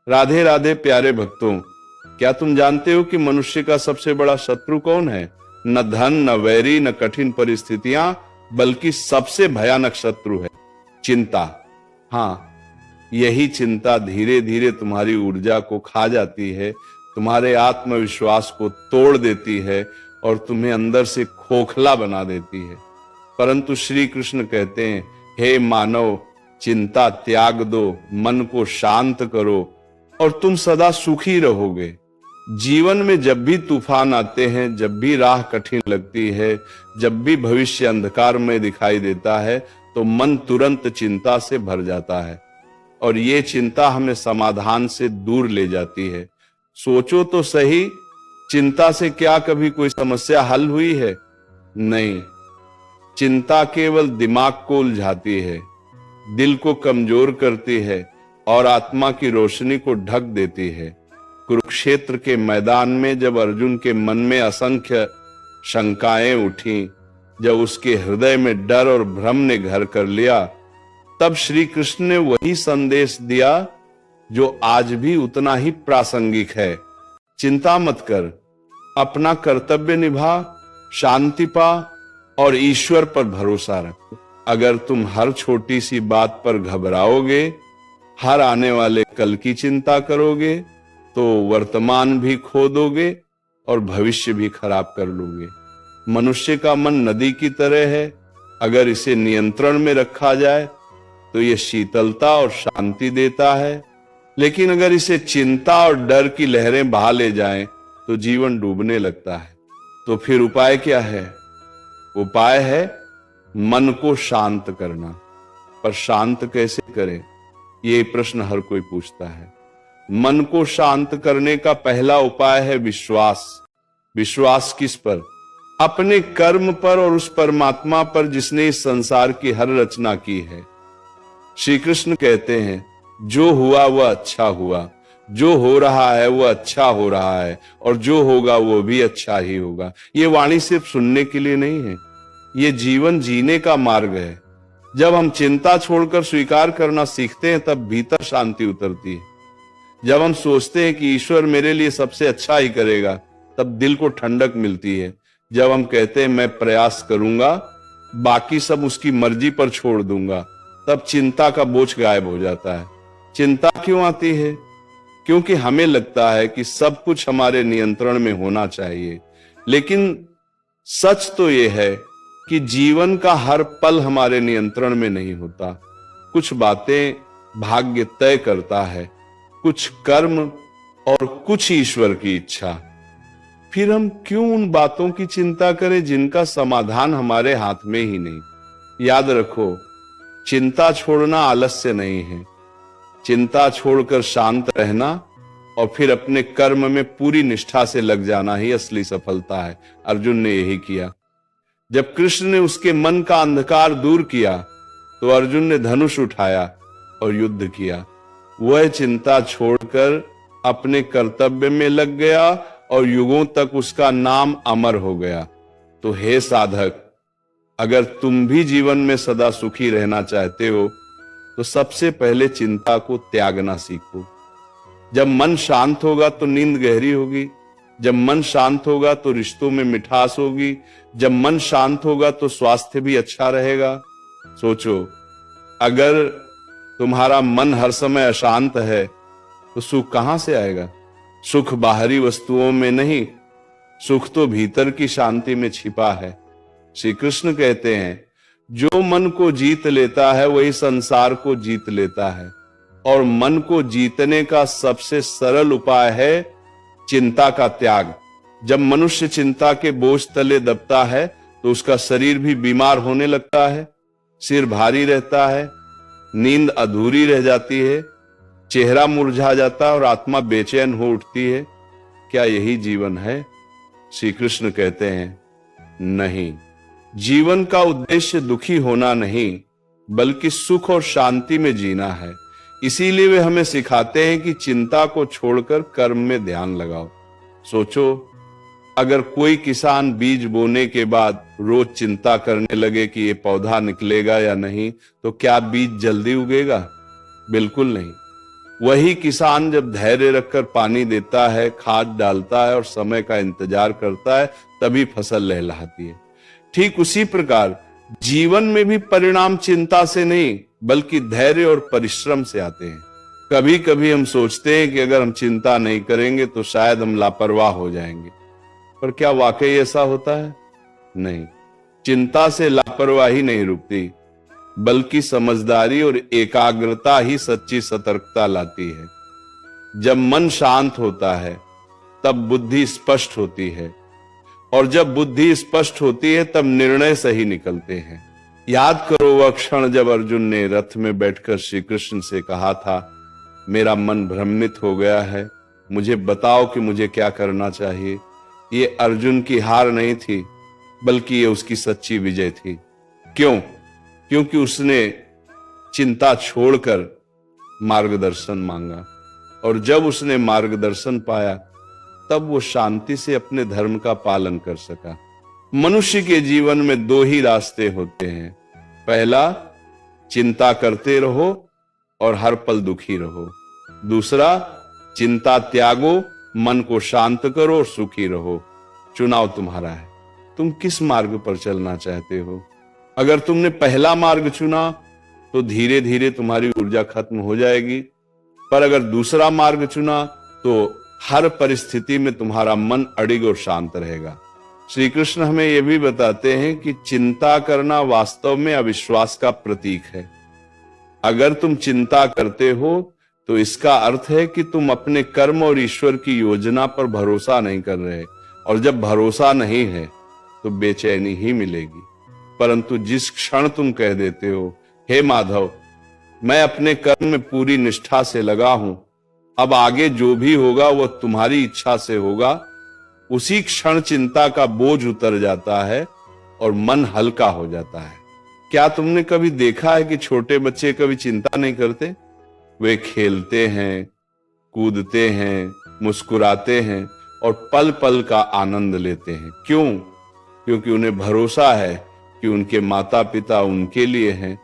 राधे राधे प्यारे भक्तों, क्या तुम जानते हो कि मनुष्य का सबसे बड़ा शत्रु कौन है? न धन, न वैरी, न कठिन परिस्थितियां, बल्कि सबसे भयानक शत्रु है चिंता। हाँ, यही चिंता धीरे धीरे तुम्हारी ऊर्जा को खा जाती है, तुम्हारे आत्मविश्वास को तोड़ देती है और तुम्हें अंदर से खोखला बना देती है। परंतु श्री कृष्ण कहते हैं, हे मानव, चिंता त्याग दो, मन को शांत करो और तुम सदा सुखी रहोगे। जीवन में जब भी तूफान आते हैं, जब भी राह कठिन लगती है, जब भी भविष्य अंधकार में दिखाई देता है, तो मन तुरंत चिंता से भर जाता है और ये चिंता हमें समाधान से दूर ले जाती है। सोचो तो सही, चिंता से क्या कभी कोई समस्या हल हुई है? नहीं। चिंता केवल दिमाग को उलझाती है, दिल को कमजोर करती है और आत्मा की रोशनी को ढक देती है। कुरुक्षेत्र के मैदान में जब अर्जुन के मन में असंख्य शंकाएं उठी, जब उसके हृदय में डर और भ्रम ने घर कर लिया, तब श्री कृष्ण ने वही संदेश दिया जो आज भी उतना ही प्रासंगिक है। चिंता मत कर, अपना कर्तव्य निभा, शांति पा और ईश्वर पर भरोसा रख। अगर तुम हर छोटी सी बात पर घबराओगे, हर आने वाले कल की चिंता करोगे, तो वर्तमान भी खो दोगे और भविष्य भी खराब कर लोगे। मनुष्य का मन नदी की तरह है, अगर इसे नियंत्रण में रखा जाए तो ये शीतलता और शांति देता है, लेकिन अगर इसे चिंता और डर की लहरें बहा ले जाएं तो जीवन डूबने लगता है। तो फिर उपाय क्या है? उपाय है मन को शांत करना। पर शांत कैसे करें, ये प्रश्न हर कोई पूछता है। मन को शांत करने का पहला उपाय है विश्वास। विश्वास किस पर? अपने कर्म पर और उस परमात्मा पर जिसने इस संसार की हर रचना की है। श्री कृष्ण कहते हैं, जो हुआ वह अच्छा हुआ, जो हो रहा है वह अच्छा हो रहा है और जो होगा वो भी अच्छा ही होगा। ये वाणी सिर्फ सुनने के लिए नहीं है, ये जीवन जीने का मार्ग है। जब हम चिंता छोड़कर स्वीकार करना सीखते हैं, तब भीतर शांति उतरती है। जब हम सोचते हैं कि ईश्वर मेरे लिए सबसे अच्छा ही करेगा, तब दिल को ठंडक मिलती है। जब हम कहते हैं मैं प्रयास करूंगा, बाकी सब उसकी मर्जी पर छोड़ दूंगा, तब चिंता का बोझ गायब हो जाता है। चिंता क्यों आती है? क्योंकि हमें लगता है कि सब कुछ हमारे नियंत्रण में होना चाहिए, लेकिन सच तो यह है कि जीवन का हर पल हमारे नियंत्रण में नहीं होता। कुछ बातें भाग्य तय करता है, कुछ कर्म और कुछ ईश्वर की इच्छा। फिर हम क्यों उन बातों की चिंता करें जिनका समाधान हमारे हाथ में ही नहीं? याद रखो, चिंता छोड़ना आलस्य नहीं है। चिंता छोड़कर शांत रहना और फिर अपने कर्म में पूरी निष्ठा से लग जाना ही असली सफलता है। अर्जुन ने यही किया। जब कृष्ण ने उसके मन का अंधकार दूर किया, तो अर्जुन ने धनुष उठाया और युद्ध किया। वह चिंता छोड़कर अपने कर्तव्य में लग गया और युगों तक उसका नाम अमर हो गया। तो हे साधक, अगर तुम भी जीवन में सदा सुखी रहना चाहते हो, तो सबसे पहले चिंता को त्यागना सीखो। जब मन शांत होगा तो नींद गहरी होगी, जब मन शांत होगा तो रिश्तों में मिठास होगी, जब मन शांत होगा तो स्वास्थ्य भी अच्छा रहेगा। सोचो, अगर तुम्हारा मन हर समय अशांत है तो सुख कहां से आएगा? सुख बाहरी वस्तुओं में नहीं, सुख तो भीतर की शांति में छिपा है। श्री कृष्ण कहते हैं, जो मन को जीत लेता है वही संसार को जीत लेता है, और मन को जीतने का सबसे सरल उपाय है चिंता का त्याग। जब मनुष्य चिंता के बोझ तले दबता है तो उसका शरीर भी बीमार होने लगता है, सिर भारी रहता है, नींद अधूरी रह जाती है, चेहरा मुरझा जाता है और आत्मा बेचैन हो उठती है। क्या यही जीवन है? श्री कृष्ण कहते हैं, नहीं। जीवन का उद्देश्य दुखी होना नहीं, बल्कि सुख और शांति में जीना है। इसीलिए वे हमें सिखाते हैं कि चिंता को छोड़कर कर्म में ध्यान लगाओ। सोचो, अगर कोई किसान बीज बोने के बाद रोज चिंता करने लगे कि ये पौधा निकलेगा या नहीं, तो क्या बीज जल्दी उगेगा? बिल्कुल नहीं। वही किसान जब धैर्य रखकर पानी देता है, खाद डालता है और समय का इंतजार करता है, तभी फसल लहलहाती है। ठीक उसी प्रकार जीवन में भी परिणाम चिंता से नहीं बल्कि धैर्य और परिश्रम से आते हैं। कभी कभी हम सोचते हैं कि अगर हम चिंता नहीं करेंगे तो शायद हम लापरवाह हो जाएंगे, पर क्या वाकई ऐसा होता है? नहीं। चिंता से लापरवाही नहीं रुकती, बल्कि समझदारी और एकाग्रता ही सच्ची सतर्कता लाती है। जब मन शांत होता है तब बुद्धि स्पष्ट होती है, और जब बुद्धि स्पष्ट होती है तब निर्णय सही निकलते हैं। याद करो वह क्षण जब अर्जुन ने रथ में बैठकर श्री कृष्ण से कहा था, मेरा मन भ्रमित हो गया है, मुझे बताओ कि मुझे क्या करना चाहिए। ये अर्जुन की हार नहीं थी, बल्कि ये उसकी सच्ची विजय थी। क्यों? क्योंकि उसने चिंता छोड़कर मार्गदर्शन मांगा, और जब उसने मार्गदर्शन पाया तब वो शांति से अपने धर्म का पालन कर सका। मनुष्य के जीवन में दो ही रास्ते होते हैं। पहला, चिंता करते रहो और हर पल दुखी रहो। दूसरा, चिंता त्यागो, मन को शांत करो और सुखी रहो। चुनाव तुम्हारा है, तुम किस मार्ग पर चलना चाहते हो। अगर तुमने पहला मार्ग चुना तो धीरे धीरे तुम्हारी ऊर्जा खत्म हो जाएगी, पर अगर दूसरा मार्ग चुना तो हर परिस्थिति में तुम्हारा मन अडिग और शांत रहेगा। श्री कृष्ण हमें यह भी बताते हैं कि चिंता करना वास्तव में अविश्वास का प्रतीक है। अगर तुम चिंता करते हो तो इसका अर्थ है कि तुम अपने कर्म और ईश्वर की योजना पर भरोसा नहीं कर रहे, और जब भरोसा नहीं है तो बेचैनी ही मिलेगी। परंतु जिस क्षण तुम कह देते हो, हे माधव, मैं अपने कर्म में पूरी निष्ठा से लगा हूं, अब आगे जो भी होगा वह तुम्हारी इच्छा से होगा, उसी क्षण चिंता का बोझ उतर जाता है और मन हल्का हो जाता है। क्या तुमने कभी देखा है कि छोटे बच्चे कभी चिंता नहीं करते? वे खेलते हैं, कूदते हैं, मुस्कुराते हैं और पल पल का आनंद लेते हैं। क्यों? क्योंकि उन्हें भरोसा है कि उनके माता पिता उनके लिए हैं।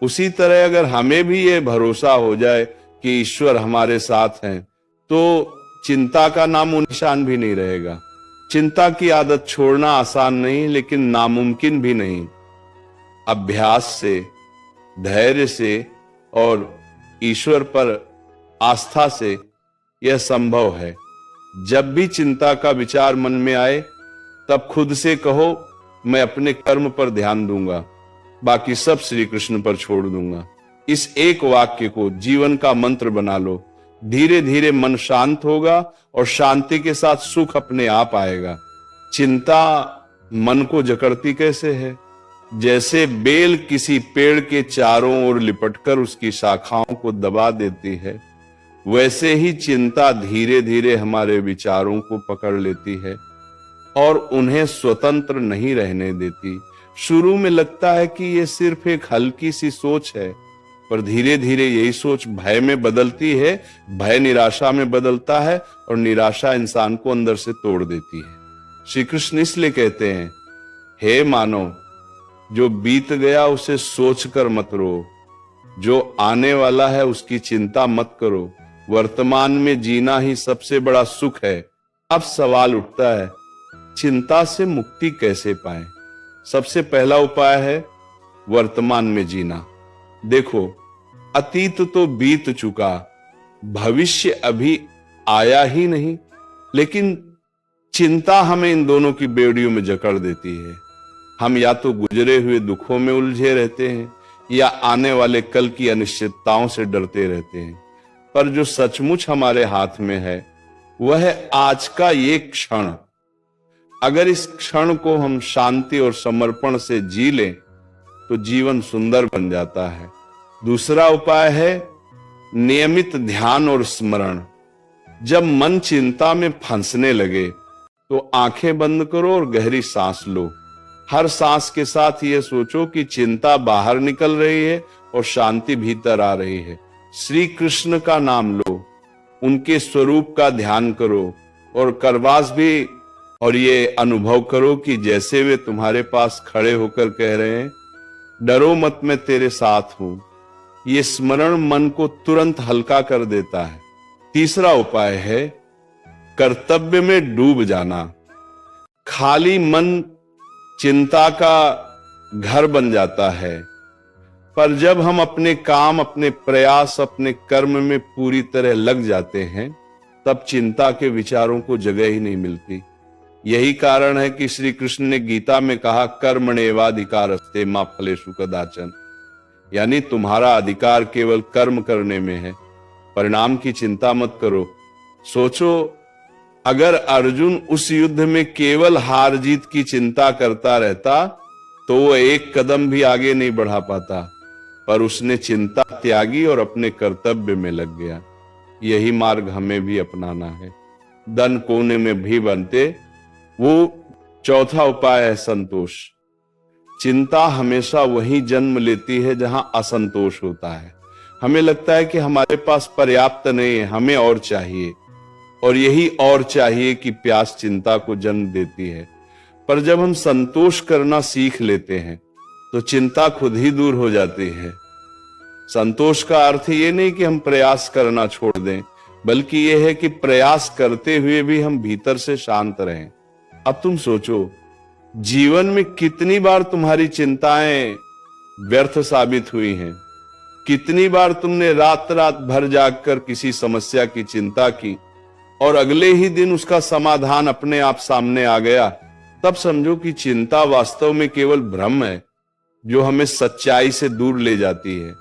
उसी तरह अगर हमें भी ये भरोसा हो जाए कि ईश्वर हमारे साथ हैं, तो चिंता का नामो निशान भी नहीं रहेगा। चिंता की आदत छोड़ना आसान नहीं, लेकिन नामुमकिन भी नहीं। अभ्यास से, धैर्य से और ईश्वर पर आस्था से यह संभव है। जब भी चिंता का विचार मन में आए तब खुद से कहो, मैं अपने कर्म पर ध्यान दूंगा, बाकी सब श्री कृष्ण पर छोड़ दूंगा। इस एक वाक्य को जीवन का मंत्र बना लो। धीरे धीरे मन शांत होगा और शांति के साथ सुख अपने आप आएगा। चिंता मन को जकड़ती कैसे है? जैसे बेल किसी पेड़ के चारों ओर लिपटकर उसकी शाखाओं को दबा देती है, वैसे ही चिंता धीरे धीरे हमारे विचारों को पकड़ लेती है और उन्हें स्वतंत्र नहीं रहने देती। शुरू में लगता है कि ये सिर्फ एक हल्की सी सोच है, पर धीरे धीरे यही सोच भय में बदलती है, भय निराशा में बदलता है और निराशा इंसान को अंदर से तोड़ देती है। श्री कृष्ण इसलिए कहते हैं, हे मानव, जो बीत गया उसे सोचकर मत रो, जो आने वाला है उसकी चिंता मत करो। वर्तमान में जीना ही सबसे बड़ा सुख है। अब सवाल उठता है, चिंता से मुक्ति कैसे पाएं? सबसे पहला उपाय है वर्तमान में जीना। देखो, अतीत तो बीत चुका, भविष्य अभी आया ही नहीं, लेकिन चिंता हमें इन दोनों की बेड़ियों में जकड़ देती है। हम या तो गुजरे हुए दुखों में उलझे रहते हैं या आने वाले कल की अनिश्चितताओं से डरते रहते हैं। पर जो सचमुच हमारे हाथ में है वह है आज का ये क्षण। अगर इस क्षण को हम शांति और समर्पण से जी लें तो जीवन सुंदर बन जाता है। दूसरा उपाय है नियमित ध्यान और स्मरण। जब मन चिंता में फंसने लगे तो आंखें बंद करो और गहरी सांस लो। हर सांस के साथ ये सोचो कि चिंता बाहर निकल रही है और शांति भीतर आ रही है। श्री कृष्ण का नाम लो, उनके स्वरूप का ध्यान करो और करवास भी, और ये अनुभव करो कि जैसे वे तुम्हारे पास खड़े होकर कह रहे हैं, डरो मत, मैं तेरे साथ हूं। ये स्मरण मन को तुरंत हल्का कर देता है। तीसरा उपाय है कर्तव्य में डूब जाना। खाली मन चिंता का घर बन जाता है, पर जब हम अपने काम, अपने प्रयास, अपने कर्म में पूरी तरह लग जाते हैं, तब चिंता के विचारों को जगह ही नहीं मिलती। यही कारण है कि श्री कृष्ण ने गीता में कहा कर्मण्येवाधिकारस्ते मा फलेषु कदाचन, यानी तुम्हारा अधिकार केवल कर्म करने में है, परिणाम की चिंता मत करो। सोचो, अगर अर्जुन उस युद्ध में केवल हार जीत की चिंता करता रहता तो वो एक कदम भी आगे नहीं बढ़ा पाता, पर उसने चिंता त्यागी और अपने कर्तव्य में लग गया। यही मार्ग हमें भी अपनाना है। धन कोने में भी बनते। वो चौथा उपाय है संतोष। चिंता हमेशा वहीं जन्म लेती है जहां असंतोष होता है। हमें लगता है कि हमारे पास पर्याप्त नहीं है, हमें और चाहिए, और यही और चाहिए कि प्यास चिंता को जन्म देती है। पर जब हम संतोष करना सीख लेते हैं तो चिंता खुद ही दूर हो जाती है। संतोष का अर्थ ये नहीं कि हम प्रयास करना छोड़ दें, बल्कि यह है कि प्रयास करते हुए भी हम भीतर से शांत रहें। अब तुम सोचो, जीवन में कितनी बार तुम्हारी चिंताएं व्यर्थ साबित हुई हैं? कितनी बार तुमने रात रात भर जागकर किसी समस्या की चिंता की और अगले ही दिन उसका समाधान अपने आप सामने आ गया? तब समझो कि चिंता वास्तव में केवल भ्रम है जो हमें सच्चाई से दूर ले जाती है।